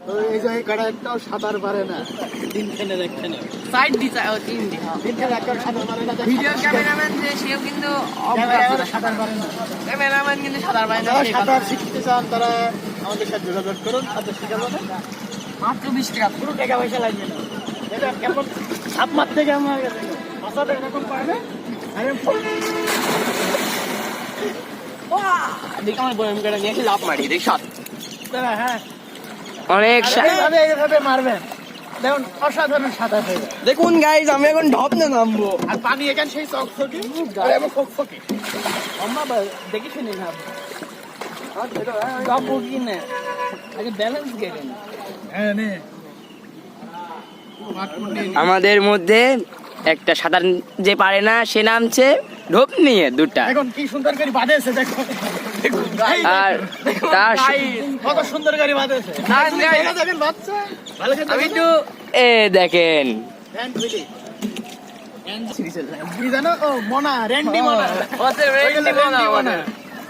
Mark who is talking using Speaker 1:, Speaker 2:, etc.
Speaker 1: এই যে কাটা একটাও সাঁতার পারে না, তিন খেলে দেখছেন
Speaker 2: সাইড দিতে তিন দি
Speaker 1: তিন খেলে একটাও সাঁতার পারে না।
Speaker 2: ভিডিও ক্যামেরাম্যান যে সেও কিন্তু
Speaker 1: সাঁতার পারে না।
Speaker 2: ক্যামেরাম্যান কিন্তু সাঁতার পারে না।
Speaker 1: যারা সাঁতার শিখতে চান তারা আমাদের সাথে যোগাযোগ করুন, সাঁতার শেখাবো।
Speaker 2: মাত্র 20 টাকা,
Speaker 1: পুরো টাকা পয়সা লাগবে না। এটা কেমন সাপ মারতে কেমন হয়ে গেছে, বাসাটা এরকম পারবে। আরে
Speaker 2: দেখি আমার বয়ম কাটা নিয়ে লাভ মারি দেখ সাত
Speaker 1: হ্যাঁ
Speaker 2: অনেক
Speaker 1: এইভাবে মারবেন, দেখুন অসাধারণ সাঁতার হয়ে যায়।
Speaker 2: দেখুন গাইজ আমি এখন ঢপ না নামবো।
Speaker 1: আর পানি এখানে সেই চকচকে এবং ফকফকে।
Speaker 2: আম্মা দেখি শুনি না সব বুঝি না আগে ব্যালেন্স গেলেন।
Speaker 1: হ্যাঁ নে
Speaker 3: আমাদের মধ্যে একটা সাঁতার যে পারে না সে নামছে ঢোপ নিয়ে দুটা,
Speaker 1: এখন কি সুন্দর করে বাঁধেছে দেখো।
Speaker 3: আর তার
Speaker 1: কত সুন্দর করে বাঁধেছে। দেখেন বাচ্চা ভালো করে
Speaker 2: আমি একটু
Speaker 3: এ দেখেন
Speaker 1: হ্যান্ড ফিলি কি জানো, ও মোনা রেন্ডি মোনা।
Speaker 2: ওতে রেন্ডি বানাও।